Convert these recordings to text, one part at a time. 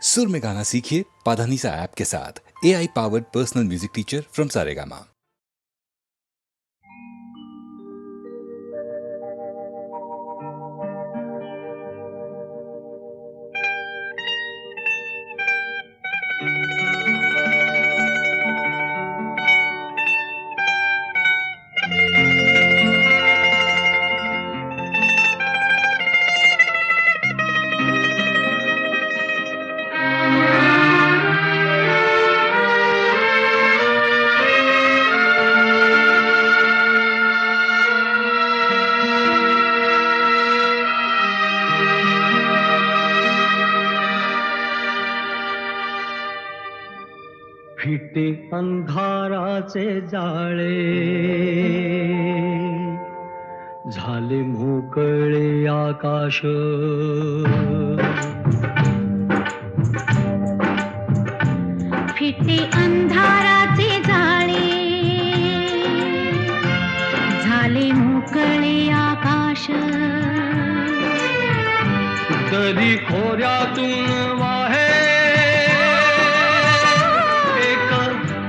सुर में गाना सीखिए पाधानीसा ऐप के साथ। AI powered personal music teacher from Saregama. फिटे अंधाराचे जाळे, झाले मोकळे आकाश. फिटे अंधाराचे जाळे, झाले मोकळे आकाश. दरी खोऱ्यातून वाहे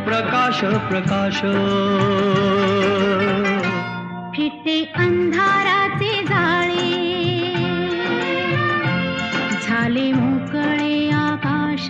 प्रकाश प्रकाश. फिटे अंधाराचे जाळे, झाले मोकळे आकाश.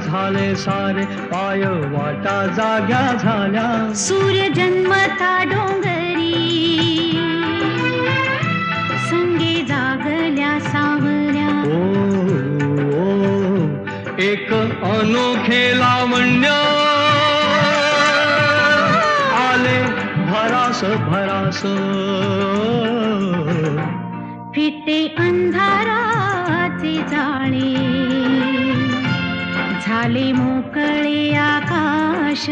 झाले सारे पाय वाटा जाग्या झाल्या. सूर्य जन्मता डोंगरी, संगे जागल्या सावल्या. एक अनोखे लावण्य आले भरास भरास. फिटे अंधाराचे जाळे, झाले मोकळे आकाश.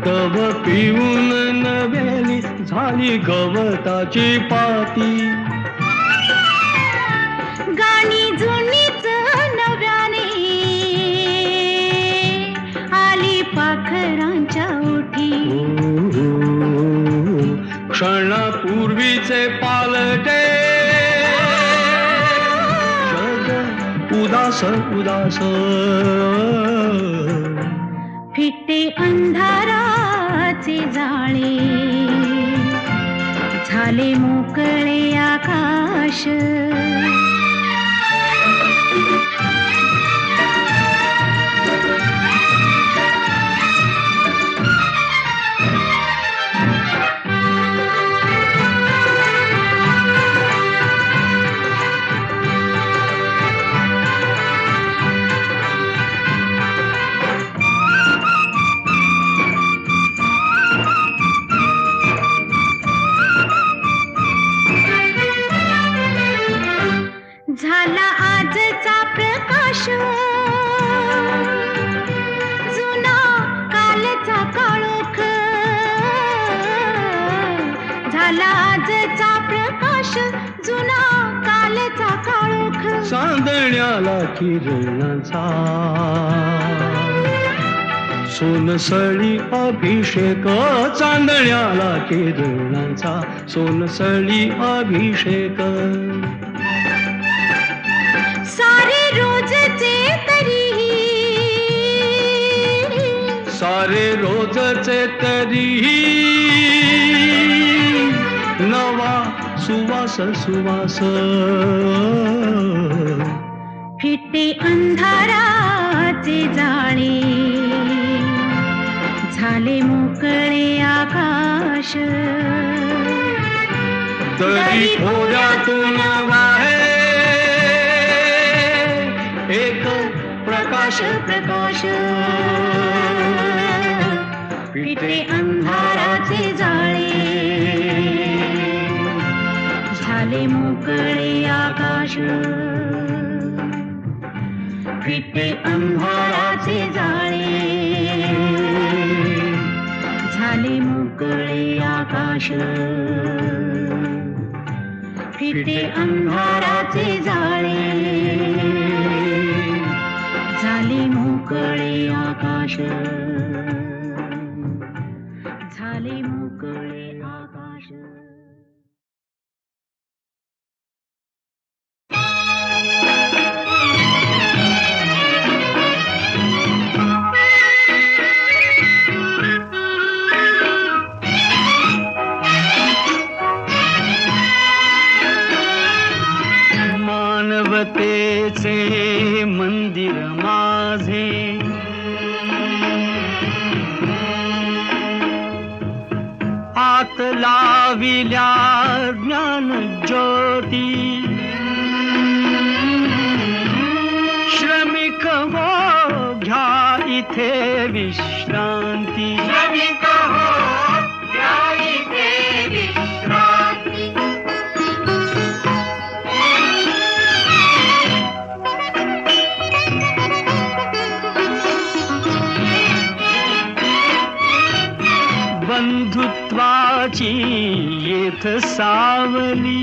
दव पिऊन नव्याली झाली गवताची पाती. गाणी जुनीच नव्याने आली पाखरांच्या ओठी. क्षणापूर्वीचे पालटे जग उदास उदास. फिटे अंधाराचे जाळे, झाले मोकळे आकाश. झाला आजचा प्रकाश, जुना कालचा काळोख. झाला आजचा प्रकाश, जुना कालचा काळोख. चांदण्याला किरणाचा सोनसळी अभिषेक चांदण्याला केदळांचा सोनसळी अभिषेक सारे रोजचे तरीही सारे रोजचे तरीही नवा सुवास सुवास फिटे अंधाराचे जाळे झाले मोकळे आकाश तरी थोड्यातून वाहे एक प्रकाश प्रकाश फिटे अंधाराचे जाळे झाले मोकळे आकाश फिटे अंधाराचे जाळे झाले मोकळे आकाश फिटे अंधाराचे जाळे झाले मोकळे आकाश झाले मोकळे आकाश मानवतेचे मंदिर माझे आत लाविल्या ज्ञान ज्योती श्रमिक हो घ्या इथे विश्रांती श्रमिक हो घ्या इथे विश्रांती बंधुत्वाची येथ सावली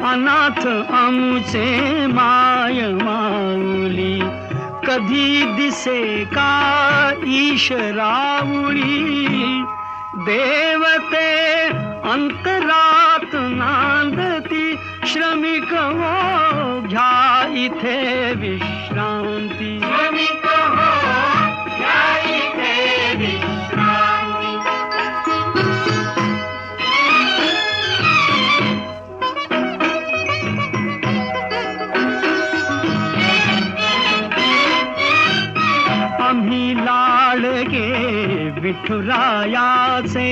अनाथ आमुचे माय माऊली कधी दिसे का ईशरावळी देवते अंतरात नांदती श्रमिक हो घ्या इथे विश्रांती श्रमिक हो घ्या इथे विश्रांती आम्ही लाडके विठुरायाचे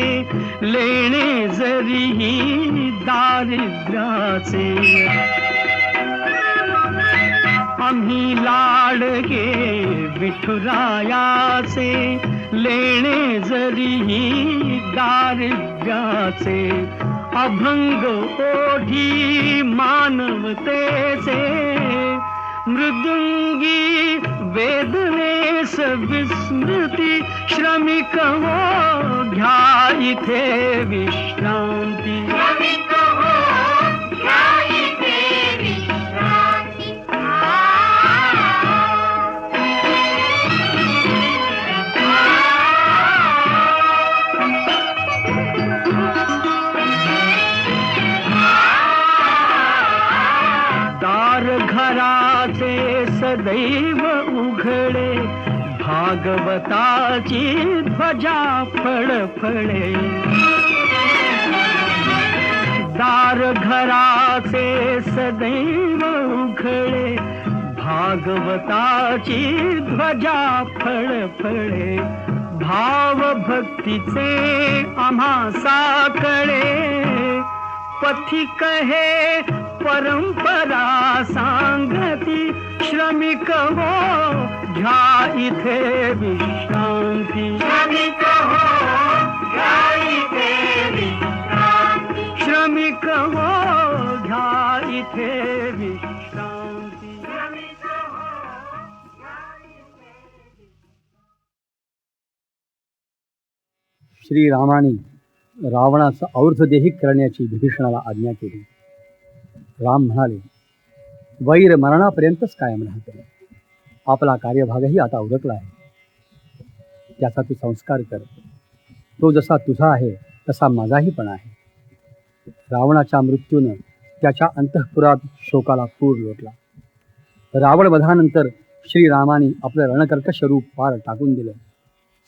लेणे जरीही दारिद्र्याचे आम्ही लाडके विठुरायाचे लेणे जरीही दारिद्र्याचे अभंग ओढी मानवतेचे मृदुंगी वेदनेस विस्मृती श्रमिक हो घ्या इथे विश्रांती श्रमिक हो घ्या इथे विश्रांती दार घराचे सदैव उघडे भागवताची ध्वजा फळफळे दार घराचे सदैव उघडे भागवताची ध्वजा फळफळे भाव भक्तीचे आम्हा साकडे पथिक हे परंपरा सांगती श्रमिक हो घ्या इथे विश्रांती श्रमिक हो घ्या इथे विश्रांती श्रमिक हो घ्या इथे विश्रांती श्रमिक हो घ्या इथे श्रीरामाने रावणाचा और्ध्वदेही करण्याची विभीषणाला आज्ञा केली. राम म्हणाले, वैर मरणापर्यंतच कायम राहते. आपला कार्यभागही आता उरकला आहे. त्याचा तू संस्कार कर. तो जसा तुझा आहे तसा माझाही पण आहे. रावणाच्या मृत्यूनं त्याच्या अंतःपुरात शोकाला पूर लोटला. रावण वधानंतर श्रीरामाने आपलं रणकर्कश रूप पार टाकून दिलं.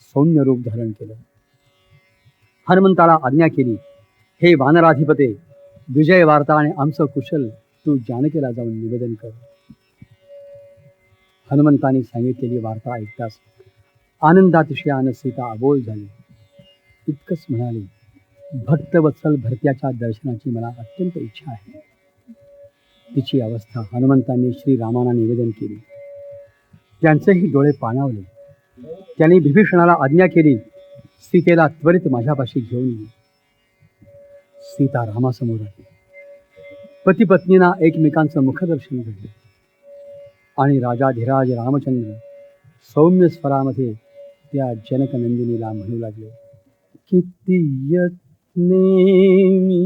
सौम्य रूप धारण केलं. हनुमंताला आज्ञा केली, हे वानराधिपते, विजय वार्ता आणि आमचं कुशल तू जानकीला जाऊन निवेदन कर. हनुमंतानी सांगितलेली वार्ता ऐकताच आनंदातिशयानं सीता अबोल झाली. इतकंच म्हणाली, भक्तवत्सल भरत्याच्या दर्शनाची मला अत्यंत इच्छा आहे. तिची अवस्था हनुमंतांनी श्रीरामांना निवेदन केली. त्यांचेही डोळे पाणावले. त्यांनी विभीषणाला आज्ञा केली, सीतेला त्वरित माझ्यापाशी घेऊन ये. सीता रामासमोर आली. पती पत्नींना एकमेकांचं मुखदर्शन घडलं आणि राजाधिराज रामचंद्र सौम्य स्वरामध्ये त्या जनकनंदिनीला म्हणू लागले, किती यत्ने मी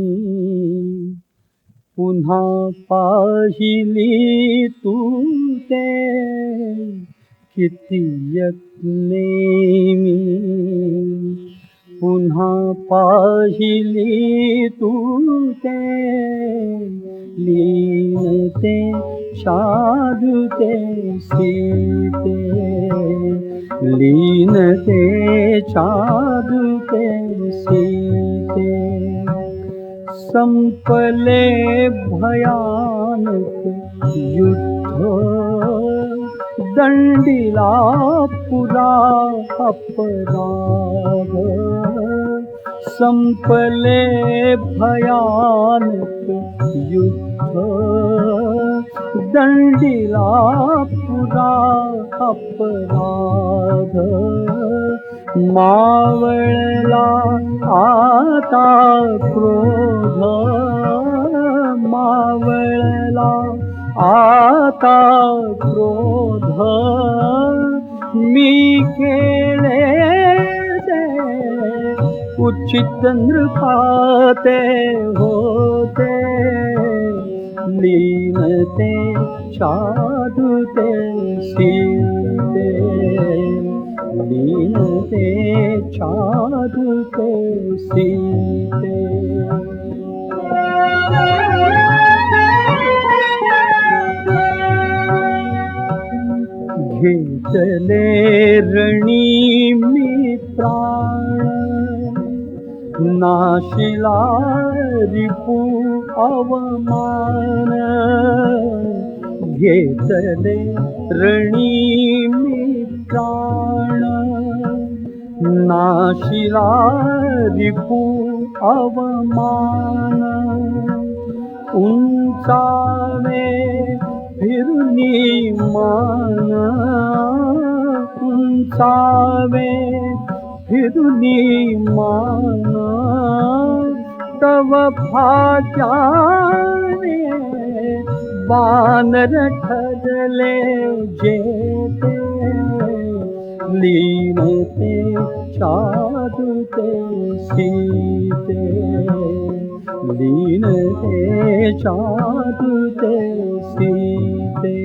पुन्हा पाहिली तू ते, किती यत्ने मी पुन्हा पाहिली तू ते, लीनते साधुते सीते, लीनते साधुते सीते. संपले भयानक युद्ध, दंडिला पुरा अपराध. संपले भयानक युद्ध, दंडिला पुरा अपराध. मावळला आता क्रोध, मावळला आता क्रोध. मी केले ते उचित नृपाते होते, लीनते साधुते सीते, लीनते साधुते सीते. घेतले रणी मी प्राण, नाशिला रिपू अवमान. घेतले रणी मी प्राण, नाशिला रिपू अवमान. उंचावे फिरुनी मान, उंचावे फिरुनी मान. तव भाग्याने वानर ठरले जेते, लीनते साधुते सीते, लीनते साधुते सीते.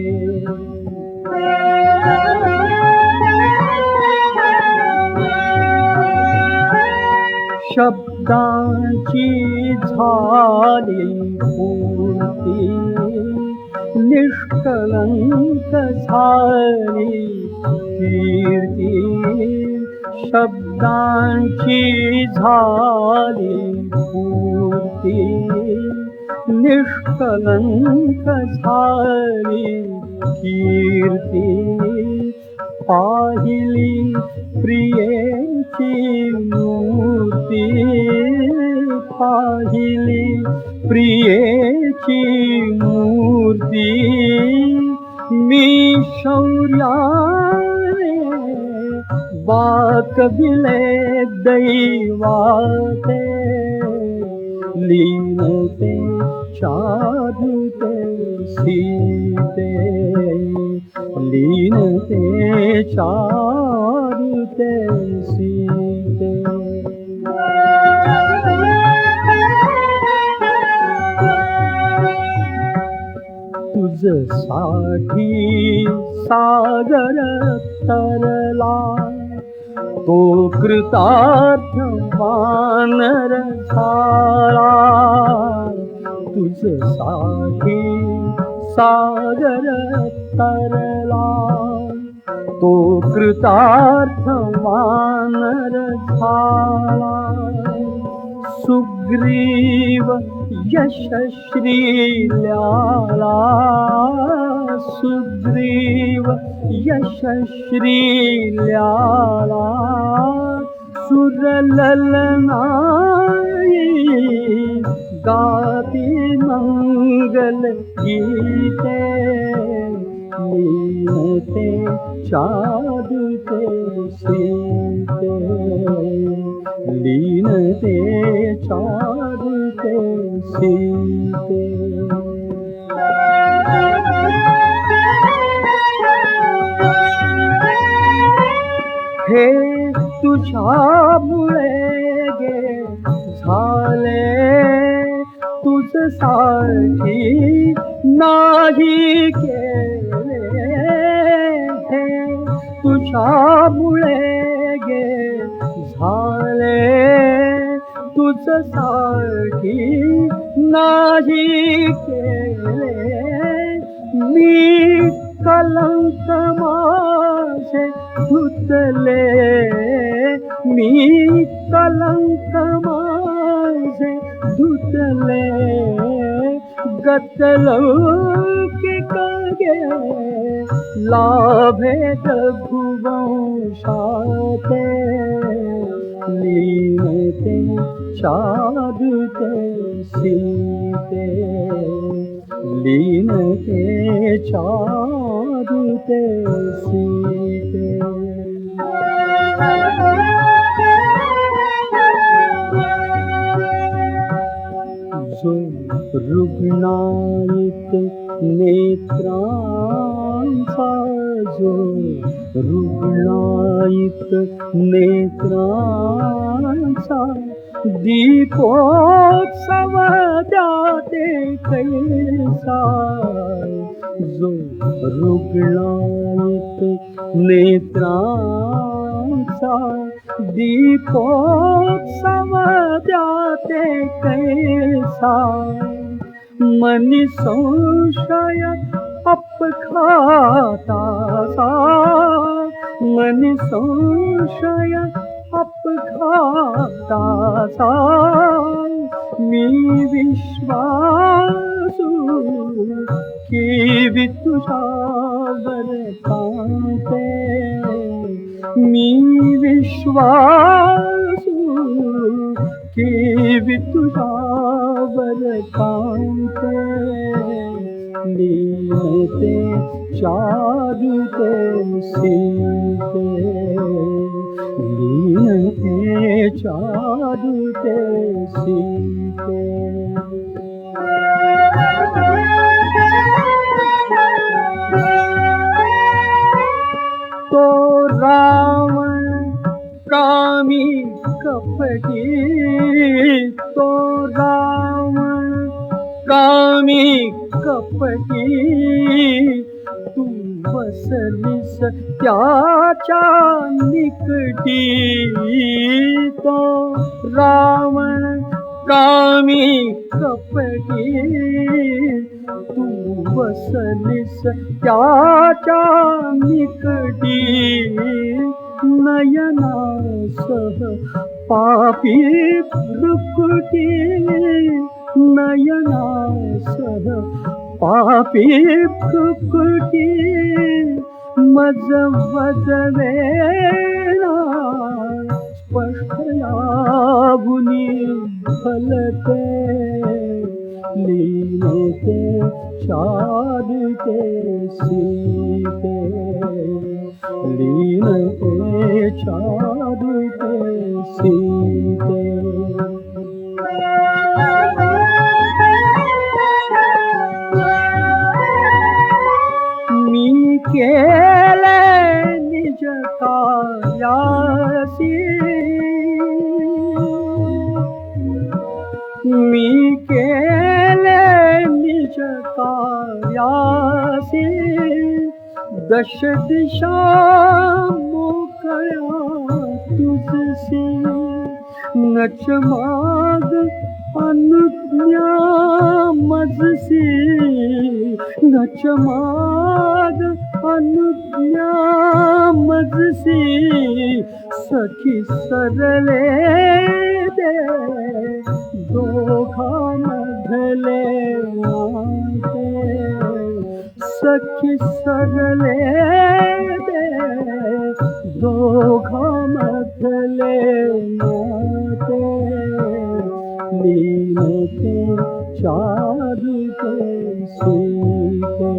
शब्दांची झाली पूर्ती, निष्कलंक झाली कीर्ती. शब्दांची झाली पूर्ती, निष्कलंक झाली कीर्ती. पाहिली प्रियेची मूर्ती, पाहिली प्रियेची मूर्ती. मी शौर्याने वाकविले दैवाते, लीनते साधुते सीते, लीनते साधुते सीते. तुझसाठी सागर तरला, तो कृतार्थ वानर झाला तुझसाठी सागर तरला तो कृतार्थ वानर झाला सुग्रीव यशश्रील्याला सुग्रीव यशश्रील्याला सुरललनाई गाती मंगल गीते लीनते चादते सीते लीनते चादते सीते हे तुझ्यामुळे गे झाले तुझसाठी नाही केले हे तुझ्यामुळे गे झाले तुझसाठी नाही केले मी कलंक माझे धुतले मी कलंक माझे धुतले गतलौकिक गे लाभेत भुवंशाते लीनते चादते सीते लीनते चादते सीते जो रुग्णायित नेत्रांचा जो रुग्णायित नेत्रांचा दीपोत्सव द्याते कैसा जो रुग्णायित नेत्रांचा दीपोत्सव द्याते कैसा मनी संशय अपघाताचा मनी संशय अपघाताचा मी विश्वासू की तुझ्यावर कांते मी विश्वासू की तुझ्यावर कांते लीनते चादते सीते लीनते चादते सीते तो रावण कामी कपटी तो रावण कामी कपटी तू बसलीस त्याच्या निकटी तो रावण कामी कपटी तू बसलीस त्याच्या निकटी नयनासह पापी भ्रुकुटी नयनासह पापी भ्रुकुटी मज वदवेना स्पष्टयाभुनी फलते लीनते चादते सीते लीनते चादते सीते मी केले निज कार्यासी मी केले निज कार्यासी दश दिशा मोकळ्या तुझसी नच माग अनुज्ञा मजसी नच माग अनुज्ञा मजसी सखी सरले दे दोघांमधले नाते सखी सरले दे दोघांमधले नाते लीनते चारुते सीते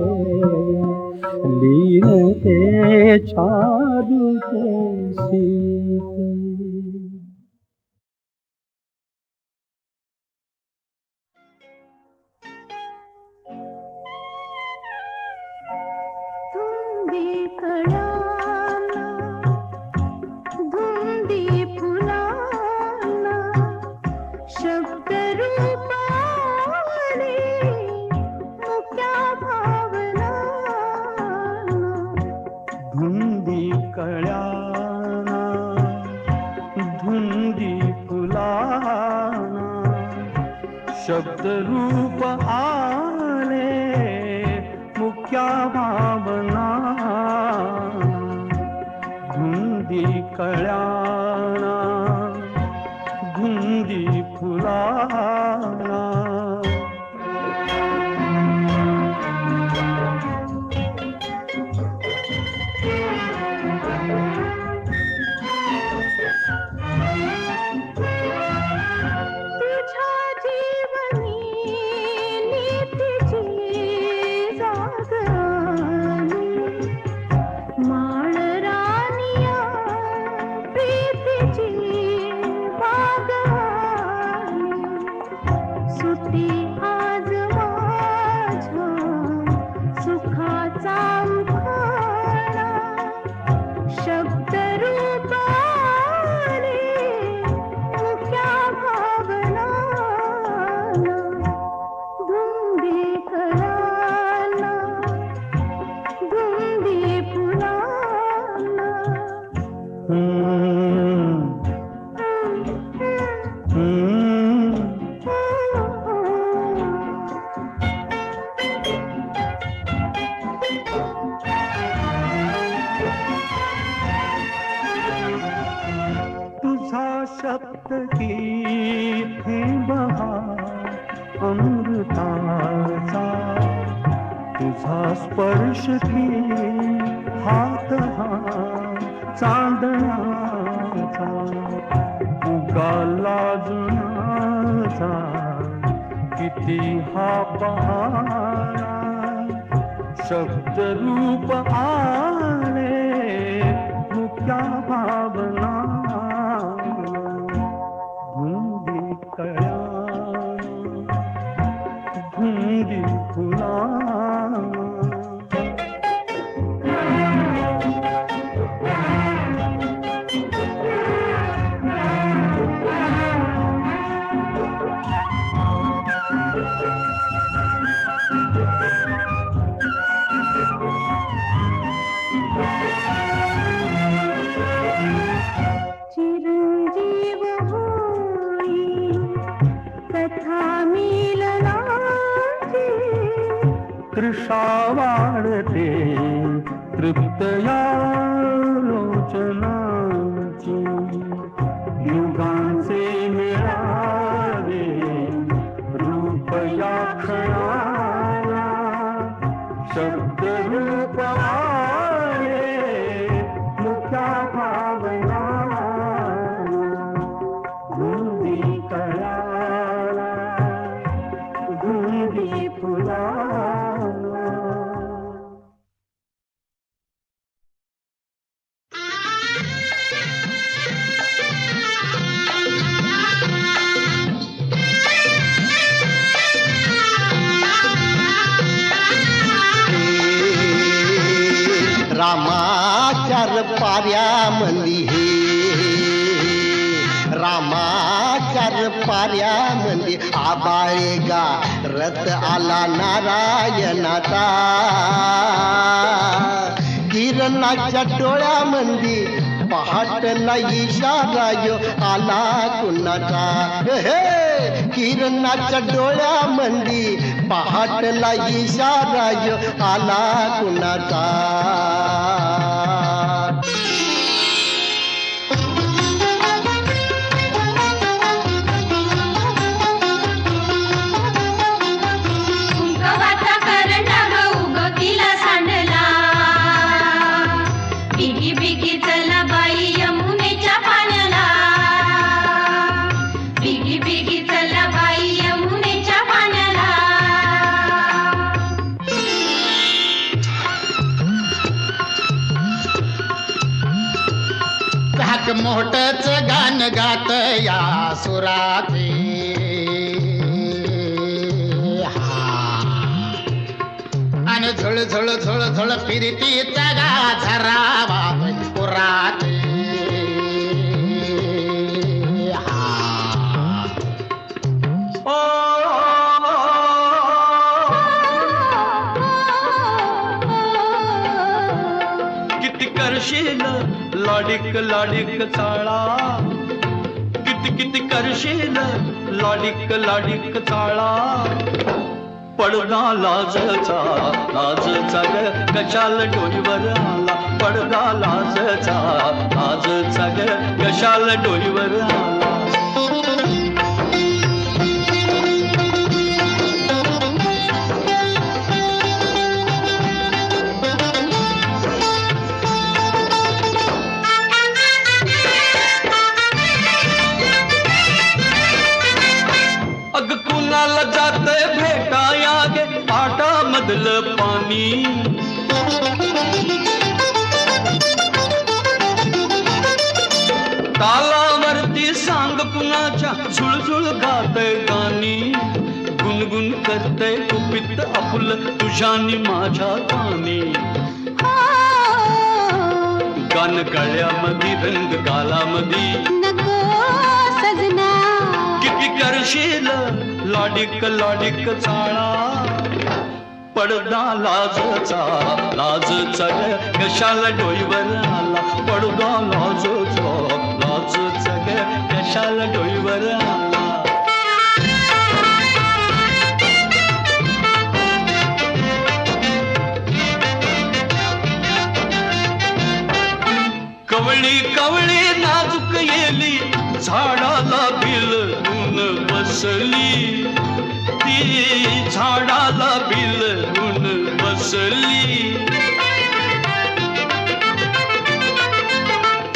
लीनते चारुते सीते धुंदी कळाला धुंदी फुलाला शब्द रूपाने मुक्या भावना धुंदी कळ्याना धुंदी फुलाना शब्द रूप आले मुक्या भावना धुंदी कळ्याना धुंदी फुलाना तुझ्या जीवनी नीतीची जाग आली माळ रानिया प्रीतीची बाग आली सुटी आज माझ्या सुखाचा उखाणा शब्द रूपाने मुक्या भावना धुंदी कळाला धुंदी फुलाला तुझा शब्द की बहार अमृताचा तुझा स्पर्श की हात हा चांदणाचा उगाला जुनाचा किती हा बहारा शब्द रूप आले मुक्या भावना धुंदी कळ्याना धुंदी फुलाना चिरंजीव होई कथा मिलनाची तृषा वाढते तृप्तया लोचनाची युगांचे मिळावे रूप या क्षणाला शब्द रूप आले मुक्या भावना धुंदी कळाला धुंदी फुलाला रामाचार पाऱ्यामंदी हे रामाचार पाऱ्यामंदी आबाळे गा रथ आला नारायणाचा किरणाच्या डोळ्यामंदी पहाटला इशारा यो आला कुणाचा हे किरणाच्या डोळ्यामंदी पहाटला इशारा यो आला कुणाचा कुंकवाचा करंडा ग उगवतीला सांडला बिगी बिगी चला बाई यमुनेच्या पाण्याला बिगी बिगी चला बाई यमुनेच्या पाण्याला धाक मोठच गाण गात या सुराचे आणि झळ झळ झळ झळ फिरती चगा झरावा पुराचे किती करशील लाडिक लाडिक चाळा किती किती करशील लाडिक लाडिक चाळा पडदा लाजचा लाजचा ग कशाल डोईवर आला पडदा लाजचा लाजचा ग कशाल डोईवर आला अग कुणाला जातंय भेटाया गे पाटामधलं पाणी तालावरती सांग कुणाच्या झुळझुळ गातय गाणी गुणगुण करतय कुपित आपुल तुझ्यानी माझ्या कानी गान गळ्यामध्ये रंग गालामध्ये नको सजना किती करशील लाडिक लाडिक चाळा पडदा लाजचा लाजचा ग कशाला डोईवर आला पडदा लाजचा लाजचा ग कशाला डोईवर आला कवळी कवळी नाजूक येली झाडाला भिलून बसली ती झाडाला भिलून बसली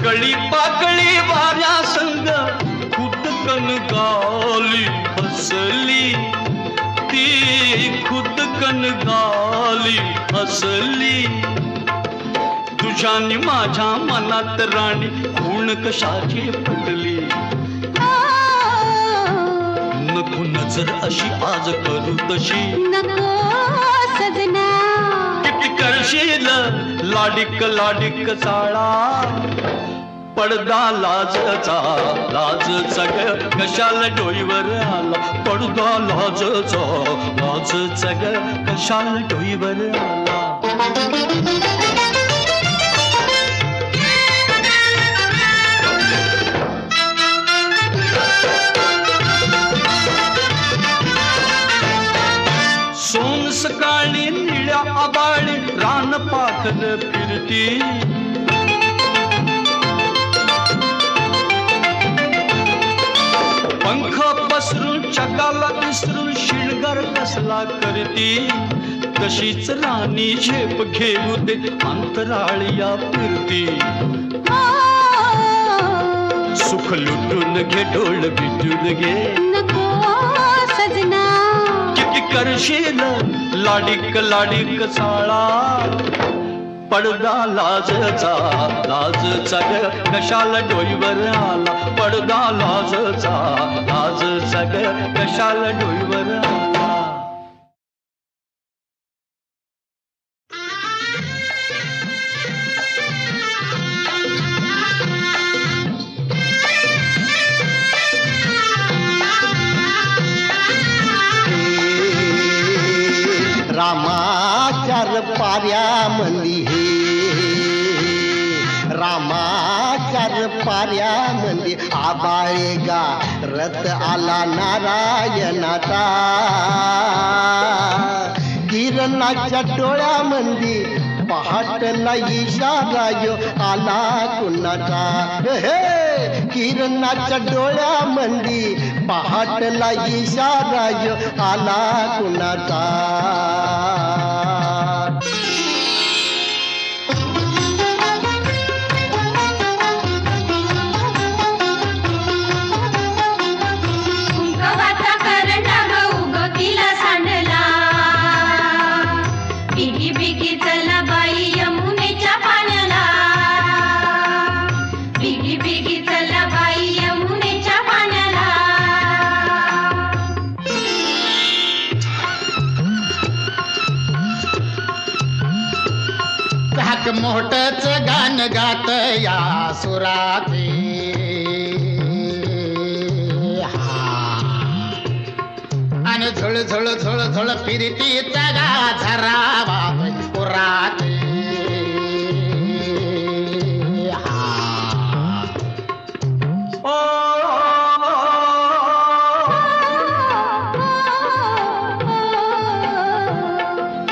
कळी पाकळी वाऱ्या संग खुदकन गाली हसली ती खुदकन गाली हसली तुझ्यानी माझ्या मनात राणी खूण कशाची पडली नको नजर अशी आज करू तशी नको सजना किती करशील लाडिक लाडिक चाळा पडदा लाजचा लाजचा ग कशाला डोईवर आला पडदा लाजचा लाजचा ग कशाला डोईवर आला सोन सकाळी निळ्या आबाळी रान पाखर फिरती पंख पसरून चकाला विसरून शिणगार कसला करती तशीच राणी झेप घेऊ दे अंतराळिया फिरती सुख लुटून घे डोळ भिजून घे नको सजना किती करशील लाडिक लाडिक चाळा पडदा लाजचा लाजचा ग कशाला डोईवर आला पडदा लाजचा लाजचा ग कशाला डोईवर आला रामाचार पाऱ्यामंदी हे रामाचार पाऱ्यामध्ये आबाळे गा रथ आला नारायणाचा किरणाच्या डोळ्यामध्ये पहाटला इशारा यो आला कुणाचा हे किरणाच्या डोळ्यामध्ये पहाटला इशारा यो आला कुणाचा कुंकवाचा करंडा ग उगवतीला सांडला बिगी बिगी चला बाई यमुनेच्या पाण्याला बिगी बिगी चला बाई यमुनेच्या पाण्याला धाक मोठच गाण गात या सुराते आणि झळ झळ झळ झळ फिरती तगा झरावा पुराते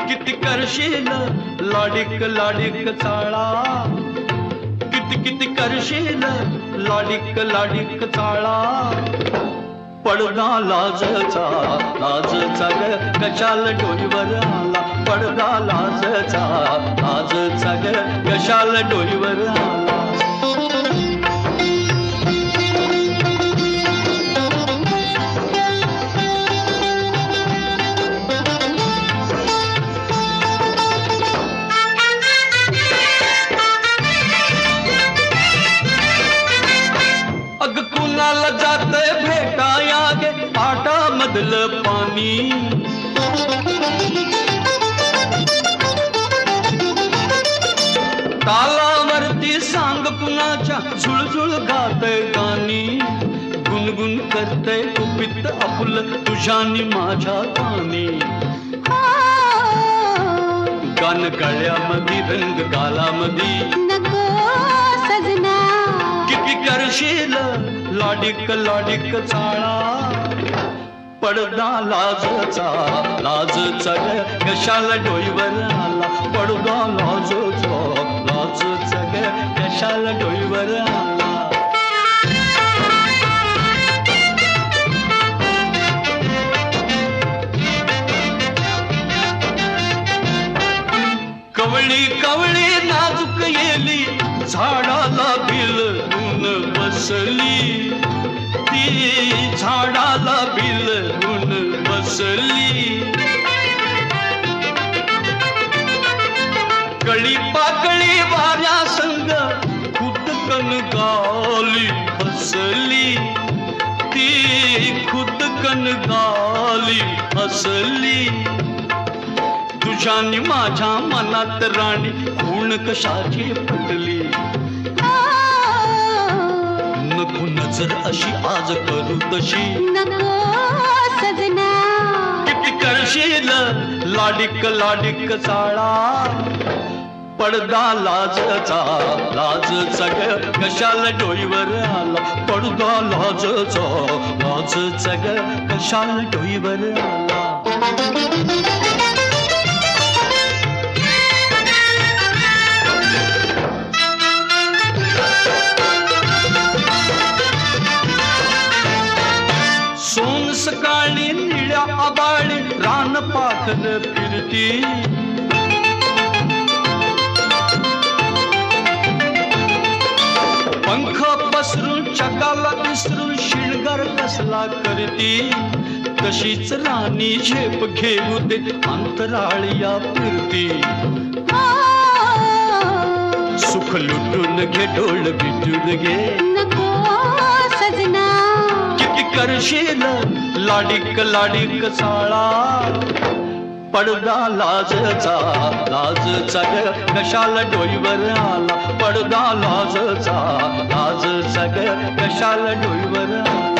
किती करशील लाडिक लाडिक चाळा किती किती करशील लाडिक लाडिक चाळा पडदा लाजचा लाजचा ग कशाल डोईवर आला पडदा लाजचा ग कशाल डोईवर आला अग कुणाला जातंय भेटाया गे पाटामधलं पाणी तालावरती सांग कुणाच्या झुळझुळ गातय गाणी गुणगुण करतय कुपित आपुल तुझ्यानी माझ्या कानी गान गळ्यामध्ये रंग गालामध्ये नको सजना किती करशील लाडिक लाडिक चाळा पडदा लाजचा ग कशाला डोईवर आला पडदा लाजचा ग कशाला डोईवर आला कवळी कवळी नाजूक येली झाडाला भिलून बसली ती झाडाला भिलून बसली कळी पाकळी वाऱ्या संग खुदकन गाली हसली ती खुदकन गाली हसली तुझ्यानी माझ्या मनात राणी खूण कशाची पटली नको नजर अशी आज करू तशी नको सजना किती करशील लाडिक लाडिक चाळा पडदा लाजचा ग कशाला डोईवर आला पडदा लाजचा ग कशाला डोईवर आला सोन सकाळी निळ्या आबाळी रान पाखर फिरती पंख पसरून चकाला विसरून शिणगार कसला करती तशीच राणी झेप घेऊ दे अंतराळिया फिरती सुख लुटून घे डोळ बिटून घे नको सजना किती करशील लाडिक लाडिक चाळा पडदा लाजचा ग कशाला डोईवर आला पडदा लाजचा ग कशाला डोईवर आला